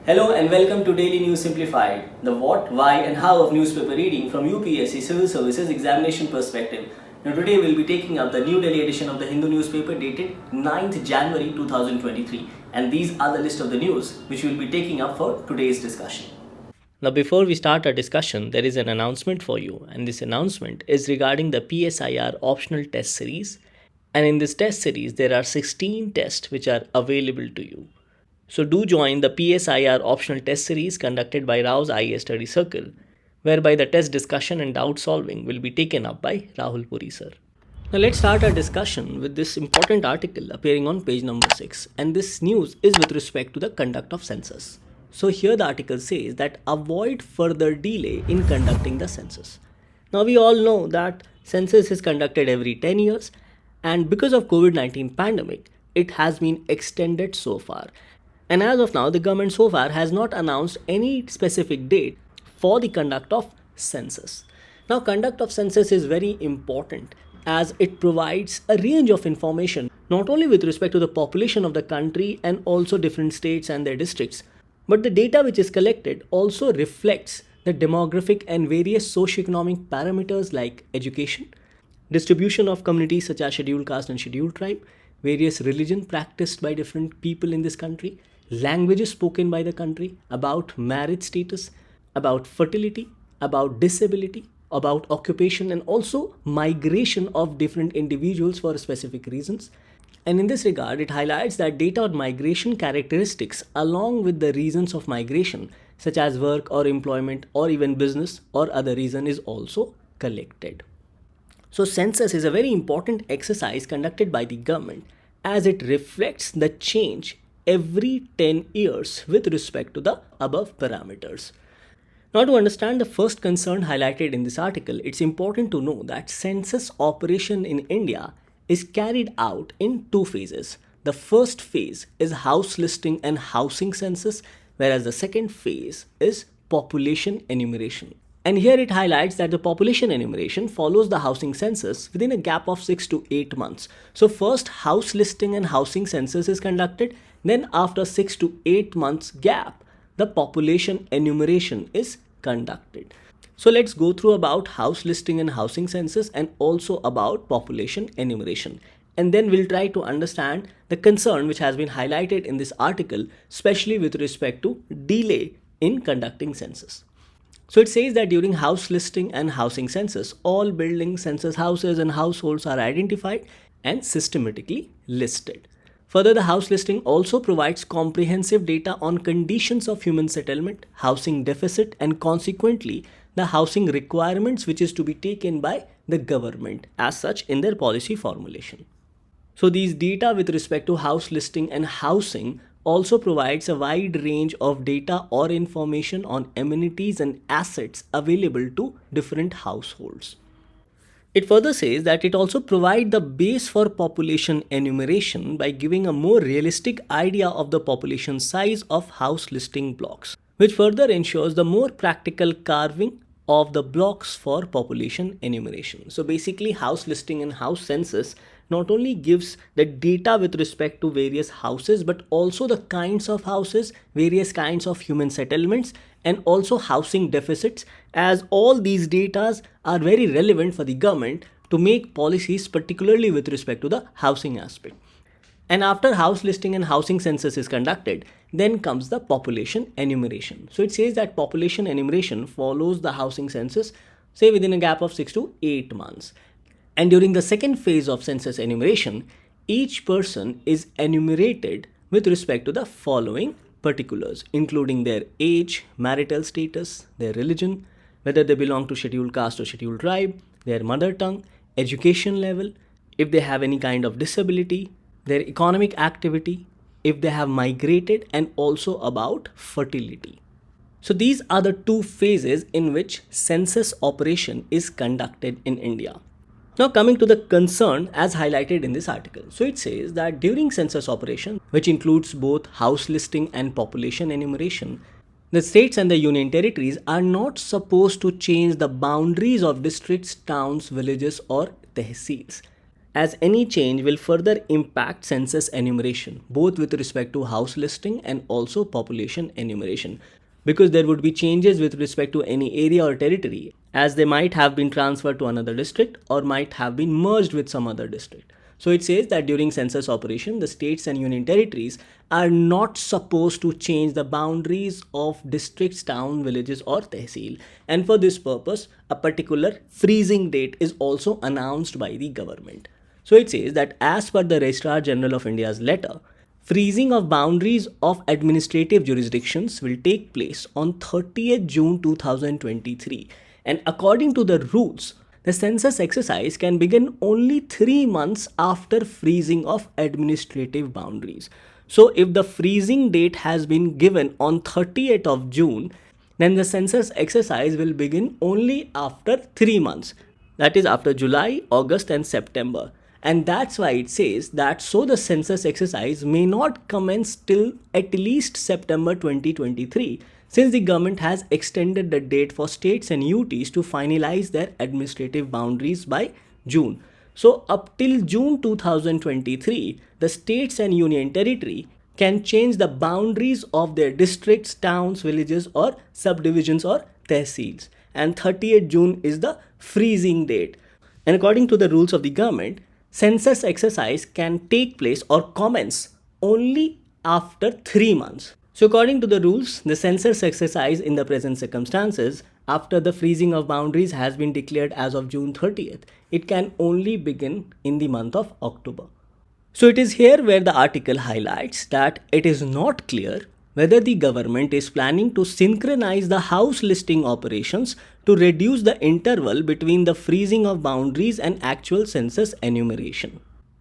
Hello and welcome to Daily News Simplified, the what, why and how of newspaper reading from UPSC Civil Services examination perspective. Now today we'll be taking up the New Delhi edition of the Hindu newspaper dated 9th January 2023, and these are the list of the news which we'll be taking up for today's discussion. Now before we start our discussion, there is an announcement for you, and this announcement is regarding the PSIR optional test series. And in this test series there are 16 tests which are available to you. So do join the PSIR optional test series conducted by Raus IAS Study Circle, whereby the test discussion and doubt solving will be taken up by Rahul Puri sir. Now let's start our discussion with this important article appearing on page number 6, and this news is with respect to the conduct of census. So here the article says that avoid further delay in conducting the census. Now we all know that census is conducted every 10 years, and because of COVID-19 pandemic, it has been extended so far. And as of now, the government so far has not announced any specific date for the conduct of census. Now, conduct of census is very important as it provides a range of information, not only with respect to the population of the country and also different states and their districts, but the data which is collected also reflects the demographic and various socioeconomic parameters like education, distribution of communities such as scheduled caste and scheduled tribe, various religion practiced by different people in this country, languages spoken by the country, about marriage status, about fertility, about disability, about occupation, and also migration of different individuals for specific reasons. And in this regard, it highlights that data on migration characteristics along with the reasons of migration such as work or employment or even business or other reason is also collected. So census is a very important exercise conducted by the government as it reflects the change every 10 years with respect to the above parameters. Now, to understand the first concern highlighted in this article, it's important to know that census operation in India is carried out in two phases. The first phase is house listing and housing census, whereas the second phase is population enumeration. And here it highlights that the population enumeration follows the housing census within a gap of 6 to 8 months. So first house listing and housing census is conducted, then after 6 to 8 months gap, the population enumeration is conducted. So let's go through about house listing and housing census and also about population enumeration. And then we'll try to understand the concern which has been highlighted in this article, especially with respect to delay in conducting census. So it says that during house listing and housing census, all buildings, census houses and households are identified and systematically listed. Further, the house listing also provides comprehensive data on conditions of human settlement, housing deficit, and consequently the housing requirements which is to be taken by the government as such in their policy formulation. So these data with respect to house listing and housing also provides a wide range of data or information on amenities and assets available to different households. It further says that it also provides the base for population enumeration by giving a more realistic idea of the population size of house listing blocks, which further ensures the more practical carving of the blocks for population enumeration. So basically, house listing and house census not only gives the data with respect to various houses, but also the kinds of houses, various kinds of human settlements, and also housing deficits, as all these data are very relevant for the government to make policies, particularly with respect to the housing aspect. And after house listing and housing census is conducted, then comes the population enumeration. So it says that population enumeration follows the housing census, say within a gap of 6 to 8 months. And during the second phase of census enumeration, each person is enumerated with respect to the following particulars, including their age, marital status, their religion, whether they belong to scheduled caste or scheduled tribe, their mother tongue, education level, if they have any kind of disability, their economic activity, if they have migrated, and also about fertility. So these are the two phases in which census operation is conducted in India. Now coming to the concern as highlighted in this article. So it says that during census operation, which includes both house listing and population enumeration, the states and the union territories are not supposed to change the boundaries of districts, towns, villages or tehsils. as any change will further impact census enumeration, both with respect to house listing and also population enumeration, because there would be changes with respect to any area or territory, as they might have been transferred to another district or might have been merged with some other district. So it says that during census operation, the states and union territories are not supposed to change the boundaries of districts, town, villages or tehsil. And for this purpose, a particular freezing date is also announced by the government. So it says that as per the Registrar General of India's letter, freezing of boundaries of administrative jurisdictions will take place on 30th June 2023. And according to the rules, the census exercise can begin only 3 months after freezing of administrative boundaries. So if the freezing date has been given on 30th of June, then the census exercise will begin only after 3 months. That is after July, August and September. And that's why it says that so the census exercise may not commence till at least September 2023, since the government has extended the date for states and UTs to finalize their administrative boundaries by June. So up till June 2023, the states and union territory can change the boundaries of their districts, towns, villages or subdivisions or tehsils. And 30th June is the freezing date. And according to the rules of the government, census exercise can take place or commence only after 3 months. So according to the rules, the census exercise in the present circumstances, after the freezing of boundaries has been declared as of June 30th, it can only begin in the month of October. So it is here where the article highlights that it is not clear whether the government is planning to synchronize the house listing operations to reduce the interval between the freezing of boundaries and actual census enumeration.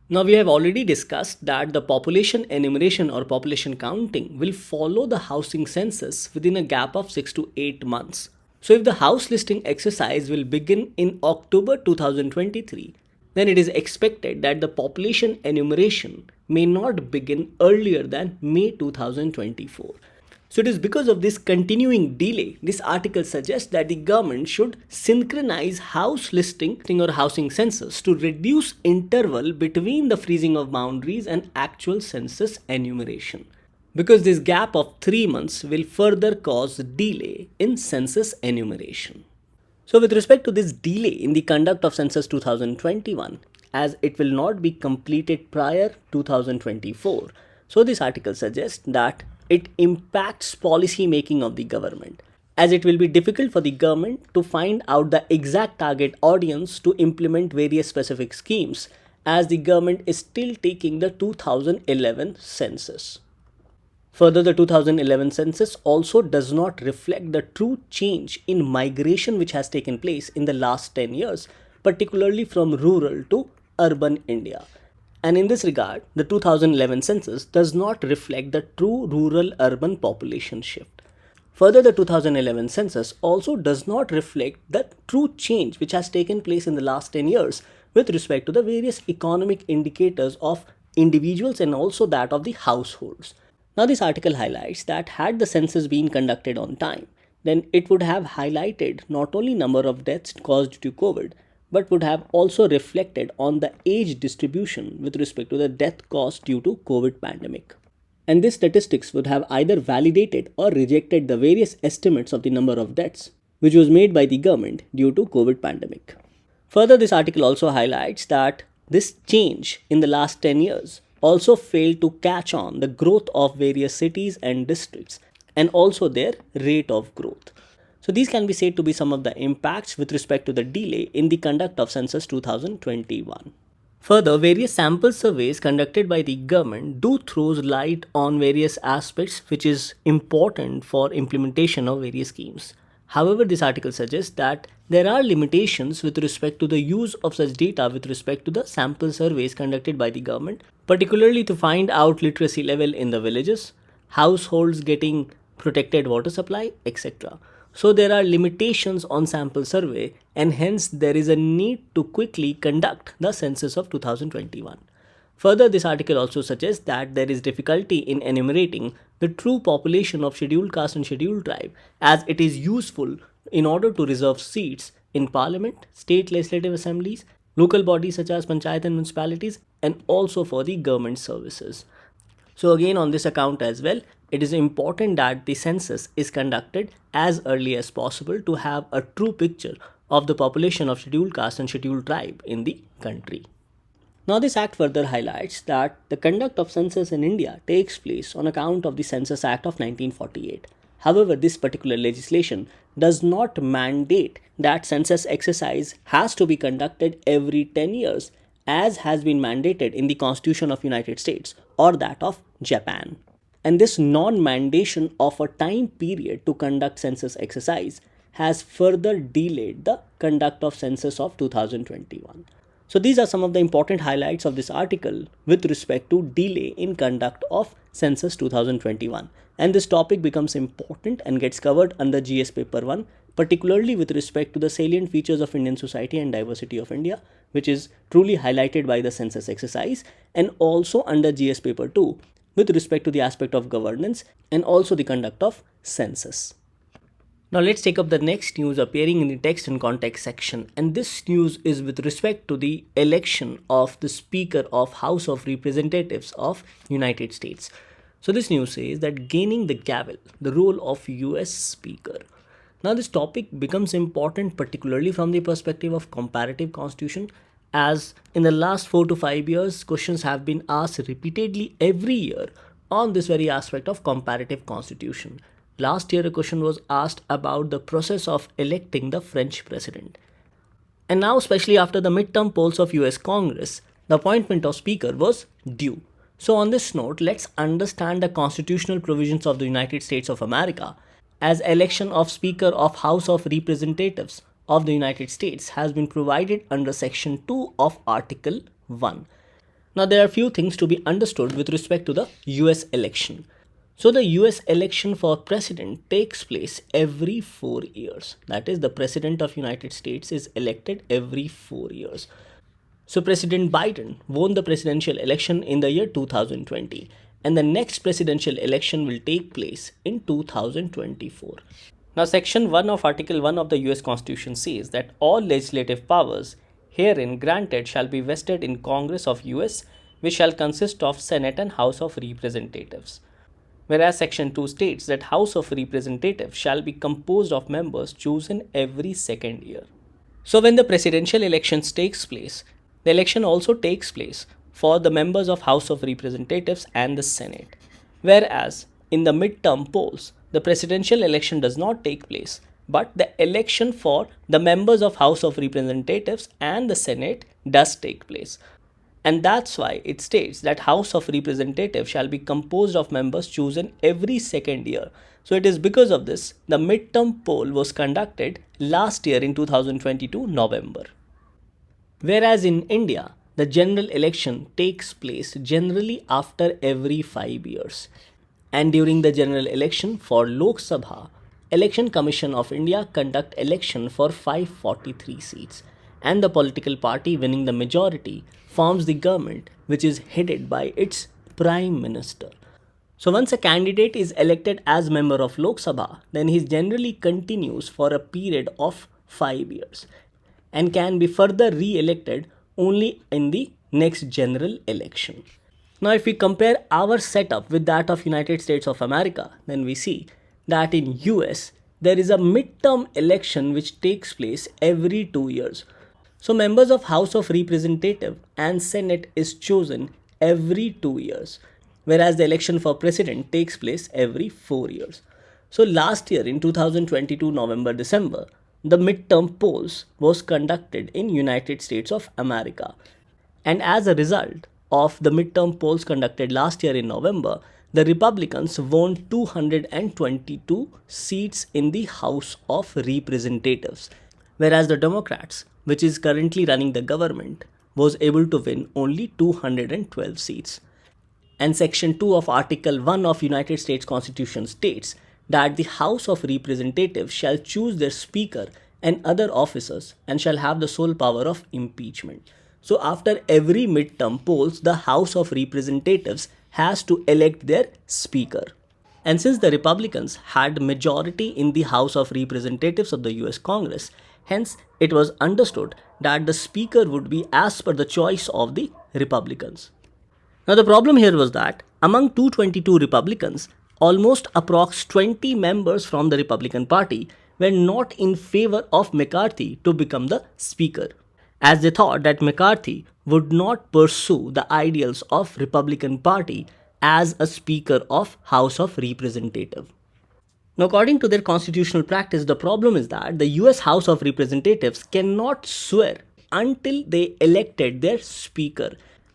Now we have already discussed that the population enumeration or population counting will follow the housing census within a gap of 6 to 8 months. So if the house listing exercise will begin in October 2023, then it is expected that the population enumeration may not begin earlier than May 2024. So it is because of this continuing delay, this article suggests that the government should synchronize house listing or housing census to reduce interval between the freezing of boundaries and actual census enumeration, because this gap of 3 months will further cause delay in census enumeration. So with respect to this delay in the conduct of census 2021, as it will not be completed prior 2024, so this article suggests that it impacts policy making of the government, as it will be difficult for the government to find out the exact target audience to implement various specific schemes, as the government is still taking the 2011 census. Further, the 2011 census also does not reflect the true change in migration which has taken place in the last 10 years, particularly from rural to urban India. And in this regard, the 2011 census does not reflect the true rural-urban population shift. Further, the 2011 census also does not reflect the true change which has taken place in the last 10 years with respect to the various economic indicators of individuals and also that of the households. Now, this article highlights that had the census been conducted on time, then it would have highlighted not only number of deaths caused due to COVID, but would have also reflected on the age distribution with respect to the death caused due to COVID pandemic. And these statistics would have either validated or rejected the various estimates of the number of deaths which was made by the government due to COVID pandemic. Further, this article also highlights that this change in the last 10 years also failed to catch on the growth of various cities and districts and also their rate of growth. So these can be said to be some of the impacts with respect to the delay in the conduct of census 2021. Further, various sample surveys conducted by the government do throw light on various aspects which is important for implementation of various schemes. However, this article suggests that there are limitations with respect to the use of such data with respect to the sample surveys conducted by the government, particularly to find out literacy level in the villages, households getting protected water supply, etc. So there are limitations on sample survey and hence there is a need to quickly conduct the census of 2021. Further, this article also suggests that there is difficulty in enumerating the true population of scheduled caste and scheduled tribe, as it is useful in order to reserve seats in parliament, state legislative assemblies local bodies such as panchayat and municipalities, and also for the government services. So again, on this account as well, it is important that the census is conducted as early as possible to have a true picture of the population of scheduled caste and scheduled tribe in the country. Now, this act further highlights that the conduct of census in India takes place on account of the Census Act of 1948. However, this particular legislation does not mandate that census exercise has to be conducted every 10 years as has been mandated in the Constitution of United States or that of Japan. And this non-mandation of a time period to conduct census exercise has further delayed the conduct of census of 2021. So these are some of the important highlights of this article with respect to delay in conduct of census 2021. And this topic becomes important and gets covered under GS paper 1, particularly with respect to the salient features of Indian society and diversity of India, which is truly highlighted by the census exercise, and also under GS paper 2 with respect to the aspect of governance and also the conduct of census. Now let's take up the next news appearing in the text and context section, and this news is with respect to the election of the Speaker of House of Representatives of United States. So this news says that gaining the gavel, the role of US Speaker. Now this topic becomes important particularly from the perspective of comparative constitution, as in the last 4 to 5 years questions have been asked repeatedly every year on this very aspect of comparative constitution. Last year a question was asked about the process of electing the French president. And now, especially after the midterm polls of US Congress, the appointment of Speaker was due. So on this note, let's understand the constitutional provisions of the United States of America, as election of Speaker of House of Representatives of the United States has been provided under Section 2 of Article 1. Now there are few things to be understood with respect to the US election. So the US election for president takes place every 4 years. That is, the president of United States is elected every 4 years. So President Biden won the presidential election in the year 2020, and the next presidential election will take place in 2024. Now Section 1 of Article 1 of the US Constitution says that all legislative powers herein granted shall be vested in Congress of US, which shall consist of Senate and House of Representatives. Whereas Section 2 states that House of Representatives shall be composed of members chosen every second year. So when the presidential elections takes place, the election also takes place for the members of House of Representatives and the Senate. Whereas in the midterm polls, the presidential election does not take place, but the election for the members of House of Representatives and the Senate does take place. And that's why it states that House of Representatives shall be composed of members chosen every second year. So it is because of this, the midterm poll was conducted last year in 2022 November. Whereas in India, the general election takes place generally after every 5 years. And during the general election for Lok Sabha, Election Commission of India conduct election for 543 seats. And the political party winning the majority forms the government, which is headed by its Prime Minister. So once a candidate is elected as member of Lok Sabha, then he generally continues for a period of 5 years and can be further re-elected only in the next general election. Now if we compare our setup with that of United States of America, then we see that in US there is a midterm election which takes place every 2 years. So members of House of Representatives and Senate is chosen every 2 years, whereas the election for president takes place every 4 years. So last year in 2022 November-December, the midterm polls was conducted in United States of America. And as a result of the midterm polls conducted last year in November, the Republicans won 222 seats in the House of Representatives, whereas the Democrats, which is currently running the government, was able to win only 212 seats. And Section 2 of Article 1 of United States Constitution states that the House of Representatives shall choose their Speaker and other officers and shall have the sole power of impeachment. So after every midterm polls, the House of Representatives has to elect their Speaker. And since the Republicans had majority in the House of Representatives of the US Congress, Hence, it was understood that the Speaker would be as per the choice of the Republicans. Now, the problem here was that among 222 Republicans, almost approx 20 members from the Republican Party were not in favor of McCarthy to become the Speaker, as they thought that McCarthy would not pursue the ideals of Republican Party as a Speaker of House of Representatives. Now, according to their constitutional practice, the problem is that the US House of Representatives cannot swear until they elected their Speaker.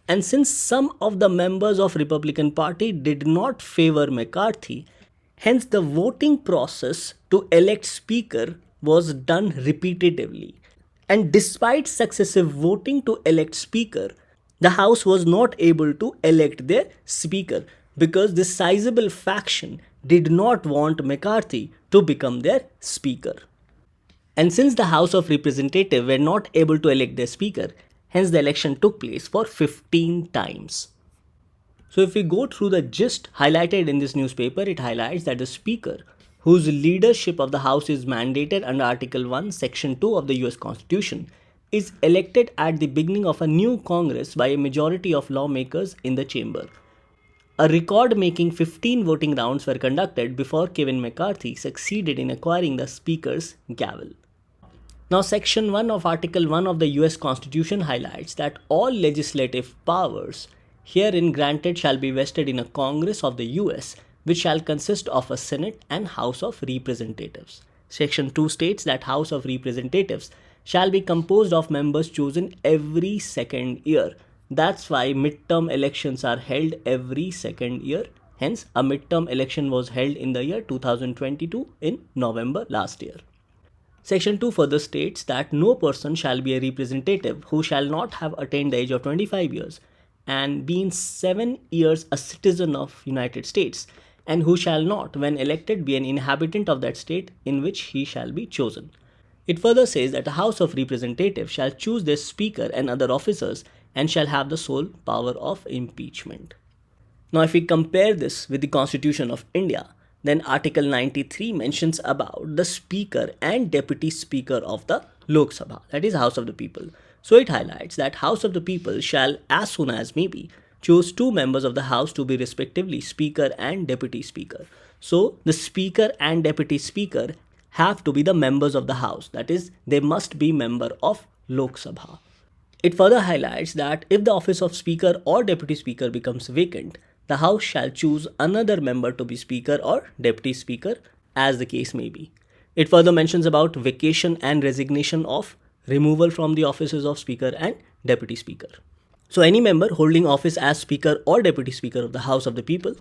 And since some of the members of Republican Party did not favor McCarthy, hence the voting process to elect Speaker was done repetitively. And despite successive voting to elect Speaker, the House was not able to elect their Speaker because this sizable faction did not want McCarthy to become their Speaker. And since the House of Representatives were not able to elect their Speaker, hence the election took place for 15 times. So if we go through the gist highlighted in this newspaper, it highlights that the Speaker, whose leadership of the House is mandated under Article 1, Section 2 of the US Constitution, is elected at the beginning of a new Congress by a majority of lawmakers in the chamber. A record-making 15 voting rounds were conducted before Kevin McCarthy succeeded in acquiring the Speaker's gavel. Now, Section 1 of Article 1 of the US Constitution highlights that all legislative powers herein granted shall be vested in a Congress of the US, which shall consist of a Senate and House of Representatives. Section 2 states that House of Representatives shall be composed of members chosen every second year. That's why midterm elections are held every second year. Hence, a midterm election was held in the year 2022 in November last year. Section 2 further states that no person shall be a representative who shall not have attained the age of 25 years and been 7 years a citizen of United States, and who shall not, when elected, be an inhabitant of that state in which he shall be chosen. It further says that the House of Representatives shall choose their Speaker and other officers and shall have the sole power of impeachment. Now, if we compare this with the Constitution of India, then Article 93 mentions about the Speaker and Deputy Speaker of the Lok Sabha, that is House of the People. So it highlights that House of the People shall, as soon as may be, choose 2 members of the House to be respectively Speaker and Deputy Speaker. So the Speaker and Deputy Speaker have to be the members of the House, that is, they must be member of Lok Sabha. It further highlights that if the office of Speaker or Deputy Speaker becomes vacant, the House shall choose another member to be Speaker or Deputy Speaker, as the case may be. It further mentions about vacation and resignation of removal from the offices of Speaker and Deputy Speaker. So any member holding office as Speaker or Deputy Speaker of the House of the People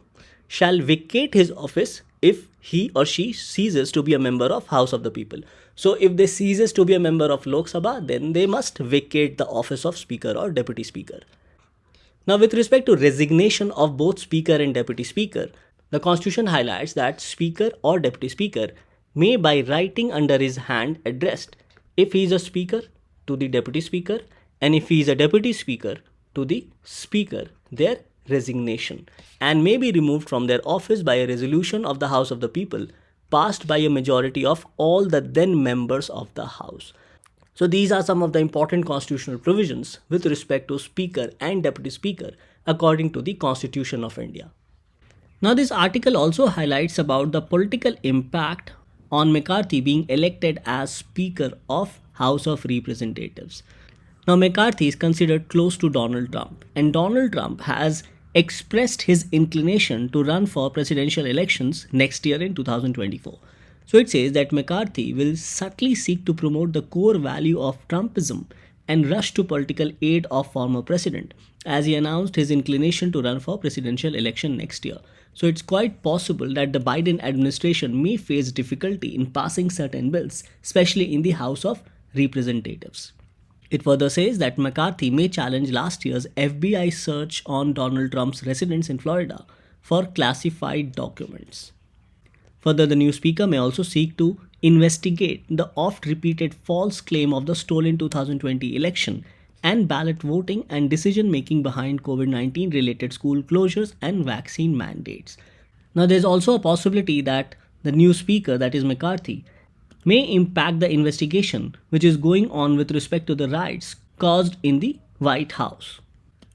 shall vacate his office if he or she ceases to be a member of House of the People. So if they ceases to be a member of Lok Sabha, then they must vacate the office of Speaker or Deputy Speaker. Now, with respect to resignation of both Speaker and Deputy Speaker, the Constitution highlights that Speaker or Deputy Speaker may by writing under his hand addressed, if he is a Speaker, to the Deputy Speaker, and if he is a Deputy Speaker, to the Speaker, their resignation, and may be removed from their office by a resolution of the House of the People passed by a majority of all the then members of the House. So these are some of the important constitutional provisions with respect to Speaker and Deputy Speaker according to the Constitution of India. Now this article also highlights about the political impact on McCarthy being elected as Speaker of House of Representatives. Now McCarthy is considered close to Donald Trump, and Donald Trump has expressed his inclination to run for presidential elections next year in 2024. So it says that McCarthy will subtly seek to promote the core value of Trumpism and rush to political aid of former president, as he announced his inclination to run for presidential election next year. So it's quite possible that the Biden administration may face difficulty in passing certain bills, especially in the House of Representatives. It further says that McCarthy may challenge last year's FBI search on Donald Trump's residence in Florida for classified documents. Further, the new speaker may also seek to investigate the oft-repeated false claim of the stolen 2020 election and ballot voting and decision-making behind COVID-19 related school closures and vaccine mandates. Now, there's also a possibility that the new speaker, that is McCarthy, may impact the investigation which is going on with respect to the riots caused in the White House.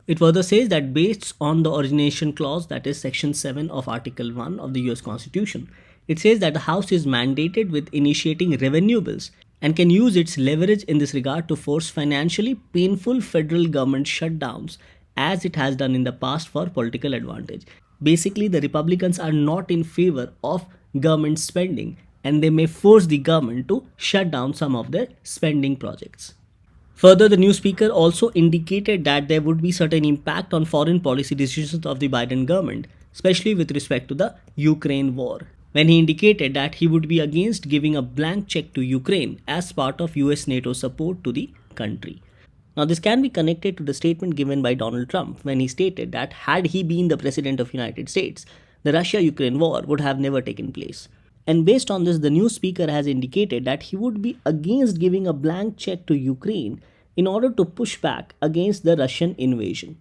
It further says that based on the origination clause, that is section 7 of article 1 of the US Constitution, it says that the House is mandated with initiating revenue bills and can use its leverage in this regard to force financially painful federal government shutdowns as it has done in the past for political advantage. Basically, the Republicans are not in favor of government spending and they may force the government to shut down some of their spending projects. Further, the new speaker also indicated that there would be certain impact on foreign policy decisions of the Biden government, especially with respect to the Ukraine war, when he indicated that he would be against giving a blank check to Ukraine as part of US NATO support to the country. Now, this can be connected to the statement given by Donald Trump when he stated that had he been the president of the United States, the Russia-Ukraine war would have never taken place. And based on this, the new speaker has indicated that he would be against giving a blank check to Ukraine in order to push back against the Russian invasion.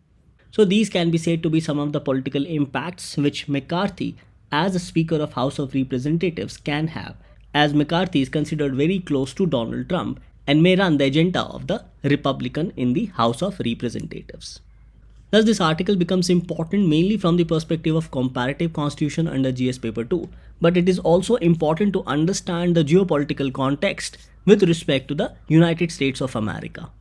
So these can be said to be some of the political impacts which McCarthy, as a Speaker of House of Representatives, can have, as McCarthy is considered very close to Donald Trump and may run the agenda of the Republican in the House of Representatives. Thus, this article becomes important mainly from the perspective of comparative constitution under GS paper 2, but it is also important to understand the geopolitical context with respect to the United States of America.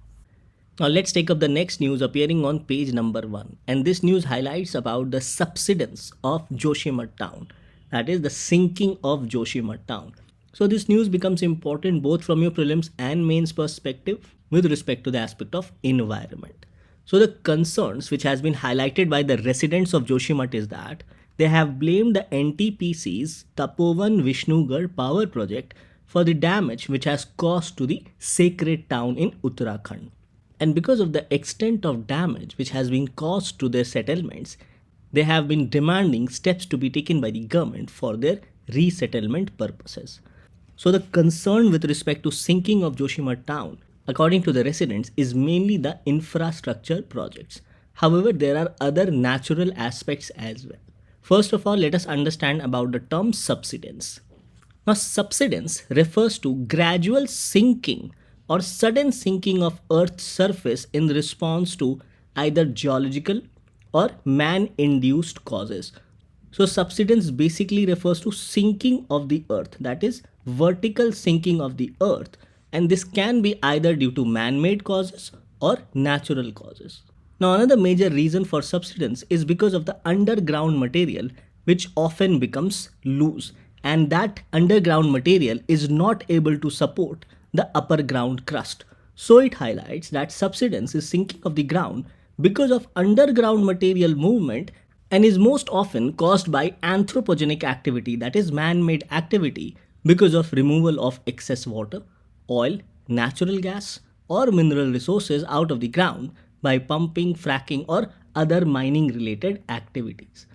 Now let's take up the next news appearing on page number 1, and this news highlights about the subsidence of Joshimath town, that is the sinking of Joshimath town. So this news becomes important both from your prelims and mains perspective with respect to the aspect of environment. So the concerns which has been highlighted by the residents of Joshimath is that they have blamed the NTPC's Tapovan Vishnugarh power project for the damage which has caused to the sacred town in Uttarakhand. And because of the extent of damage which has been caused to their settlements, they have been demanding steps to be taken by the government for their resettlement purposes. So the concern with respect to sinking of Joshimath town, according to the residents, is mainly the infrastructure projects. However, there are other natural aspects as well. First of all, let us understand about the term subsidence. Now, subsidence refers to gradual sinking or sudden sinking of Earth's surface in response to either geological or man-induced causes. So, subsidence basically refers to sinking of the Earth, that is, vertical sinking of the Earth, and this can be either due to man-made causes or natural causes. Now, another major reason for subsidence is because of the underground material which often becomes loose, and that underground material is not able to support the upper ground crust. So it highlights that subsidence is sinking of the ground because of underground material movement and is most often caused by anthropogenic activity, that is man-made activity, because of removal of excess water, oil, natural gas or mineral resources out of the ground by pumping, fracking or other mining related activities.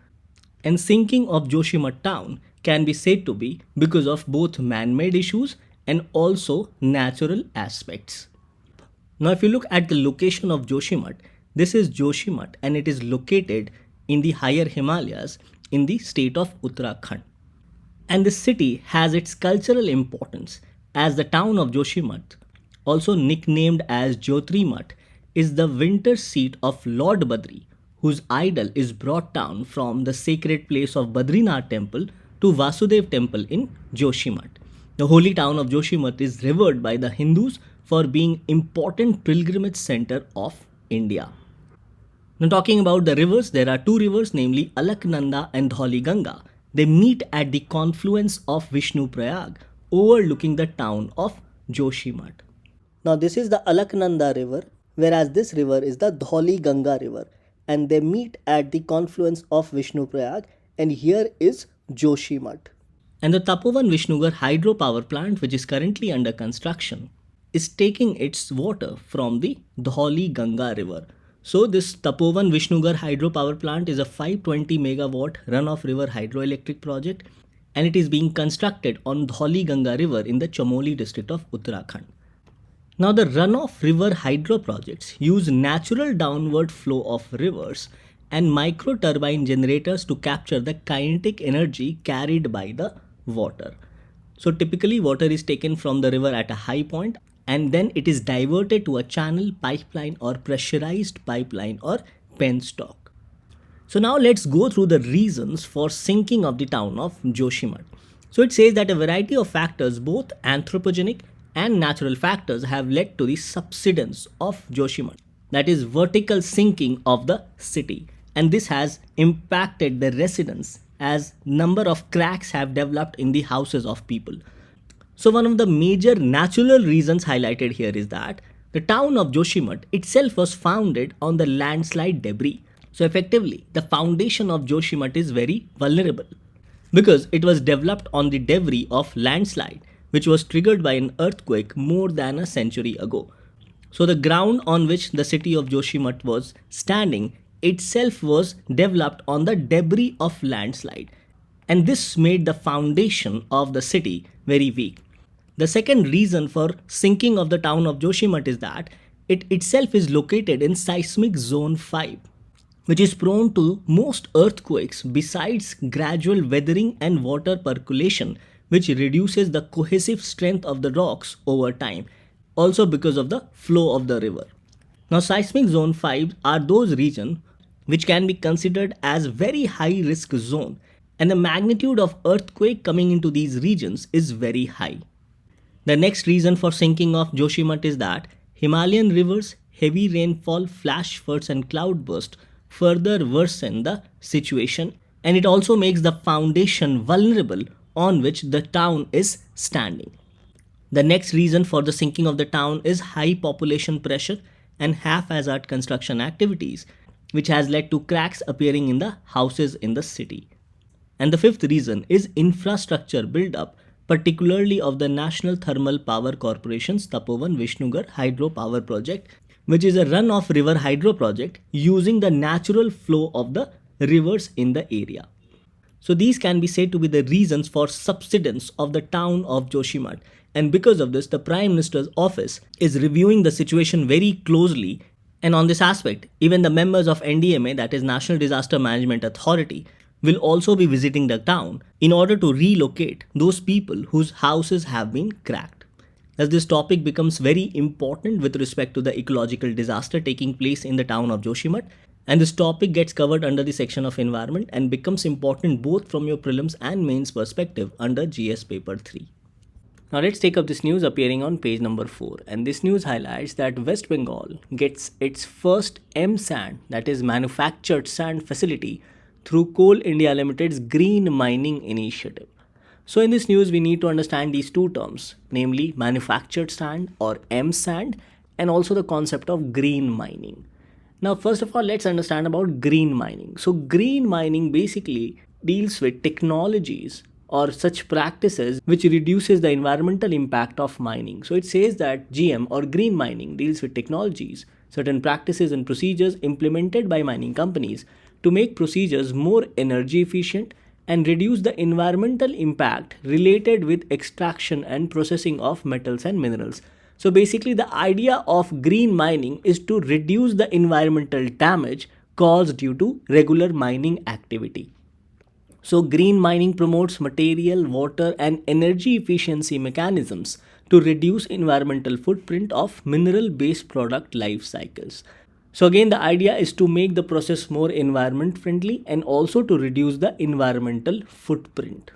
And sinking of Joshimath town can be said to be because of both man-made issues and also natural aspects. Now if you look at the location of Joshimath, this is Joshimath and it is located in the higher Himalayas in the state of Uttarakhand. And this city has its cultural importance as the town of Joshimath, also nicknamed as Jyotrimath, is the winter seat of Lord Badri, whose idol is brought down from the sacred place of Badrinath temple to Vasudev temple in Joshimath. The holy town of Joshimath is revered by the Hindus for being important pilgrimage center of India. Now talking about the rivers, there are two rivers, namely Alaknanda and Dhauli Ganga. They meet at the confluence of Vishnu Prayag, overlooking the town of Joshimath. Now this is the Alaknanda river, whereas this river is the Dhauli Ganga river, and they meet at the confluence of Vishnu Prayag, and here is Joshimath. And the Tapovan Vishnugarh hydropower plant, which is currently under construction, is taking its water from the Dhauli Ganga river. So this Tapovan Vishnugarh hydropower plant is a 520 megawatt runoff river hydroelectric project, and it is being constructed on Dhauli Ganga river in the Chamoli district of Uttarakhand. Now the runoff river hydro projects use natural downward flow of rivers and micro turbine generators to capture the kinetic energy carried by the water. So typically water is taken from the river at a high point and then it is diverted to a channel, pipeline or pressurized pipeline or penstock. So now let's go through the reasons for sinking of the town of Joshimath. So it says that a variety of factors, both anthropogenic and natural factors, have led to the subsidence of Joshimath, that is vertical sinking of the city, and this has impacted the residents as number of cracks have developed in the houses of people. So one of the major natural reasons highlighted here is that the town of Joshimath itself was founded on the landslide debris. So effectively, the foundation of Joshimath is very vulnerable because it was developed on the debris of landslide, which was triggered by an earthquake more than a century ago. So the ground on which the city of Joshimath was standing itself was developed on the debris of landslide, and this made the foundation of the city very weak. The second reason for sinking of the town of Joshimath is that it itself is located in seismic zone 5, which is prone to most earthquakes besides gradual weathering and water percolation, which reduces the cohesive strength of the rocks over time, also because of the flow of the river. Now seismic zone 5 are those regions which can be considered as very high risk zone, and the magnitude of earthquake coming into these regions is very high. The next reason for sinking of Joshimath is that Himalayan rivers, heavy rainfall, flash floods and cloudburst further worsen the situation, and it also makes the foundation vulnerable on which the town is standing. The next reason for the sinking of the town is high population pressure and haphazard construction activities, which has led to cracks appearing in the houses in the city. And the fifth reason is infrastructure build-up, particularly of the National Thermal Power Corporation's Tapovan Vishnugarh Hydro Power Project, which is a run-off river hydro project using the natural flow of the rivers in the area. So these can be said to be the reasons for subsidence of the town of Joshimath, and because of this, the Prime Minister's office is reviewing the situation very closely. And on this aspect, even the members of NDMA, that is National Disaster Management Authority, will also be visiting the town in order to relocate those people whose houses have been cracked. As this topic becomes very important with respect to the ecological disaster taking place in the town of Joshimath, and this topic gets covered under the section of environment and becomes important both from your prelims and mains perspective under GS paper 3. Now let's take up this news appearing on page number 4, and this news highlights that West Bengal gets its first M-sand, that is manufactured sand facility, through Coal India Limited's green mining initiative. So in this news we need to understand these two terms, namely manufactured sand or M-sand, and also the concept of green mining. Now first of all, let's understand about green mining. So green mining basically deals with technologies or such practices which reduces the environmental impact of mining. So it says that GM or green mining deals with technologies, certain practices and procedures implemented by mining companies to make procedures more energy efficient and reduce the environmental impact related with extraction and processing of metals and minerals. So basically the idea of green mining is to reduce the environmental damage caused due to regular mining activity. So green mining promotes material, water and energy efficiency mechanisms to reduce environmental footprint of mineral-based product life cycles. So again, the idea is to make the process more environment friendly and also to reduce the environmental footprint.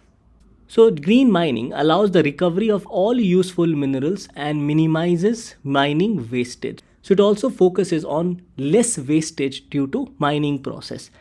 So green mining allows the recovery of all useful minerals and minimizes mining wastage. So it also focuses on less wastage due to mining process.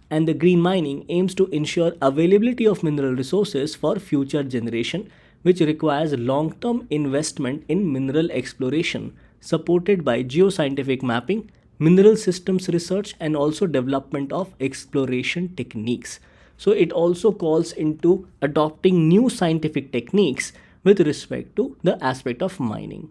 And the green mining aims to ensure availability of mineral resources for future generation, which requires long-term investment in mineral exploration, supported by geoscientific mapping, mineral systems research, and also development of exploration techniques. So it also calls into adopting new scientific techniques with respect to the aspect of mining.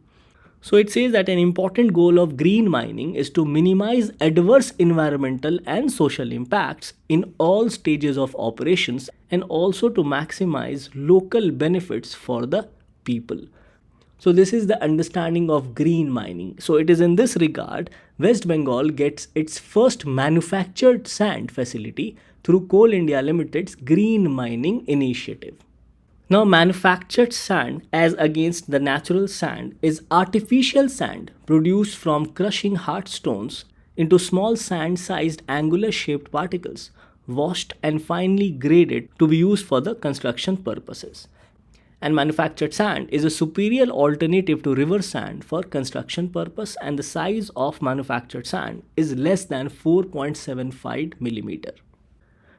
So it says that an important goal of green mining is to minimize adverse environmental and social impacts in all stages of operations and also to maximize local benefits for the people. So this is the understanding of green mining. So it is in this regard West Bengal gets its first manufactured sand facility through Coal India Limited's green mining initiative. Now, manufactured sand, as against the natural sand, is artificial sand produced from crushing hard stones into small sand sized angular shaped particles, washed and finely graded to be used for the construction purposes. And manufactured sand is a superior alternative to river sand for construction purpose, and the size of manufactured sand is less than 4.75 millimeter.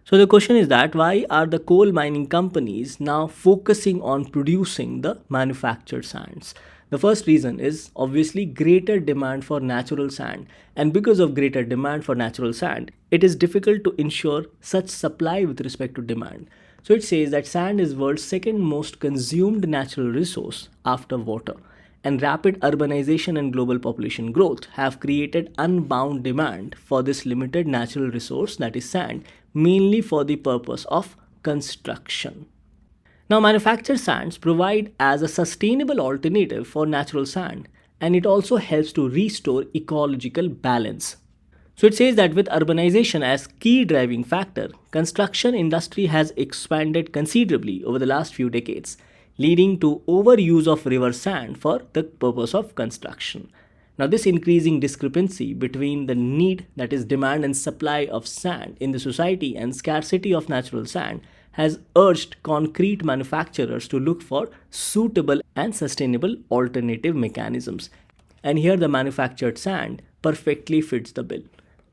So the question is that why are the coal mining companies now focusing on producing the manufactured sands? The first reason is obviously greater demand for natural sand, and because of greater demand for natural sand, it is difficult to ensure such supply with respect to demand. So it says that sand is world's second most consumed natural resource after water, and rapid urbanization and global population growth have created unbound demand for this limited natural resource, that is sand, mainly for the purpose of construction. Now, manufactured sands provide as a sustainable alternative for natural sand, and it also helps to restore ecological balance. So it says that with urbanization as key driving factor, construction industry has expanded considerably over the last few decades, leading to overuse of river sand for the purpose of construction. Now, this increasing discrepancy between the need, that is demand and supply of sand in the society, and scarcity of natural sand has urged concrete manufacturers to look for suitable and sustainable alternative mechanisms. And here the manufactured sand perfectly fits the bill.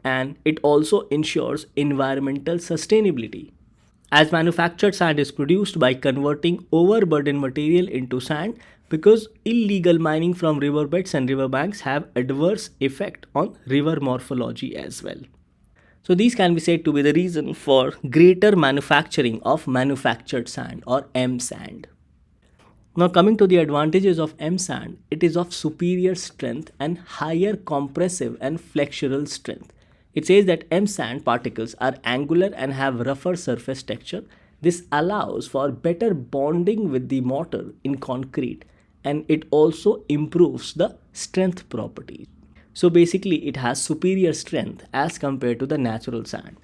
And it also ensures environmental sustainability, as manufactured sand is produced by converting overburdened material into sand, because illegal mining from riverbeds and riverbanks have adverse effect on river morphology as well. So these can be said to be the reason for greater manufacturing of manufactured sand or M sand. Now, coming to the advantages of M sand, it is of superior strength and higher compressive and flexural strength. It says that M sand particles are angular and have rougher surface texture. This allows for better bonding with the mortar in concrete, and it also improves the strength properties. So basically, it has superior strength as compared to the natural sand.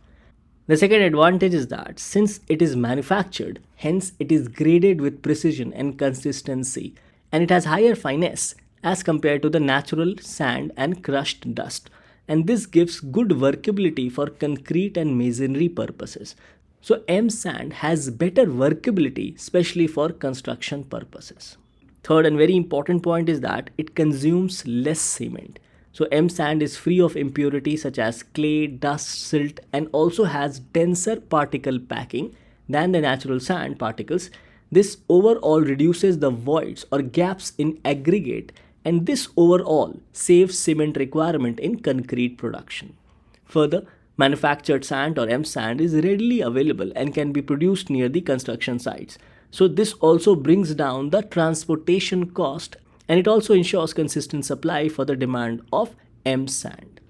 The second advantage is that since it is manufactured, hence it is graded with precision and consistency, and it has higher finesse as compared to the natural sand and crushed dust. And this gives good workability for concrete and masonry purposes. So M sand has better workability, especially for construction purposes. Third and very important point is that it consumes less cement. So M sand is free of impurities such as clay, dust, silt, and also has denser particle packing than the natural sand particles. This overall reduces the voids or gaps in aggregate, and this overall saves cement requirement in concrete production. Further, manufactured sand or M sand is readily available and can be produced near the construction sites. So this also brings down the transportation cost, and it also ensures consistent supply for the demand of M sand.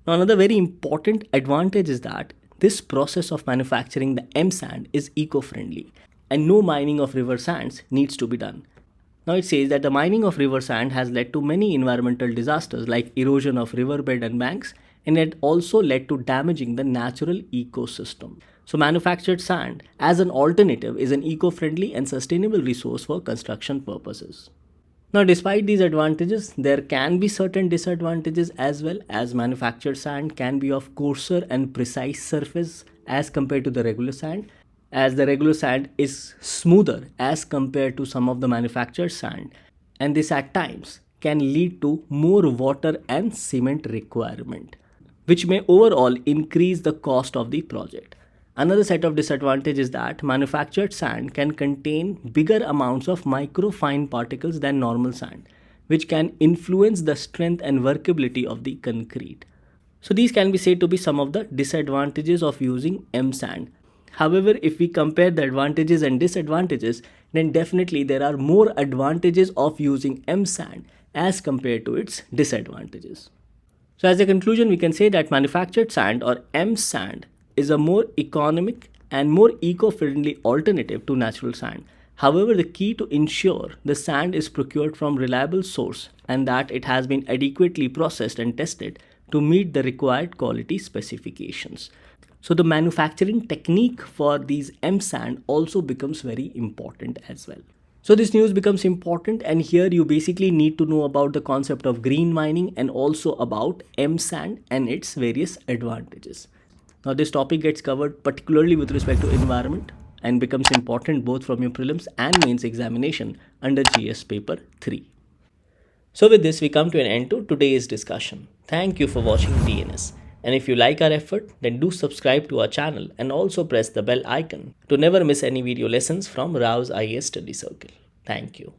Now, another very important advantage is that this process of manufacturing the M sand is eco-friendly, and no mining of river sands needs to be done. Now it says that the mining of river sand has led to many environmental disasters like erosion of riverbed and banks, and it also led to damaging the natural ecosystem. So manufactured sand as an alternative is an eco-friendly and sustainable resource for construction purposes. Now, despite these advantages, there can be certain disadvantages as well, as manufactured sand can be of coarser and precise surface as compared to the regular sand, as the regular sand is smoother as compared to some of the manufactured sand, and this at times can lead to more water and cement requirement, which may overall increase the cost of the project. Another set of disadvantages is that manufactured sand can contain bigger amounts of microfine particles than normal sand, which can influence the strength and workability of the concrete. So these can be said to be some of the disadvantages of using M sand. However, if we compare the advantages and disadvantages, then definitely there are more advantages of using M sand as compared to its disadvantages. So as a conclusion, we can say that manufactured sand or M sand is a more economic and more eco-friendly alternative to natural sand. However, the key to ensure the sand is procured from reliable source and that it has been adequately processed and tested to meet the required quality specifications. So the manufacturing technique for these M sand also becomes very important as well. So this news becomes important, and here you basically need to know about the concept of green mining and also about M sand and its various advantages. Now this topic gets covered particularly with respect to environment and becomes important both from your prelims and mains examination under GS paper 3. So with this we come to an end to today's discussion. Thank you for watching DNS. And if you like our effort, then do subscribe to our channel and also press the bell icon to never miss any video lessons from Raus IAS Study Circle. Thank you.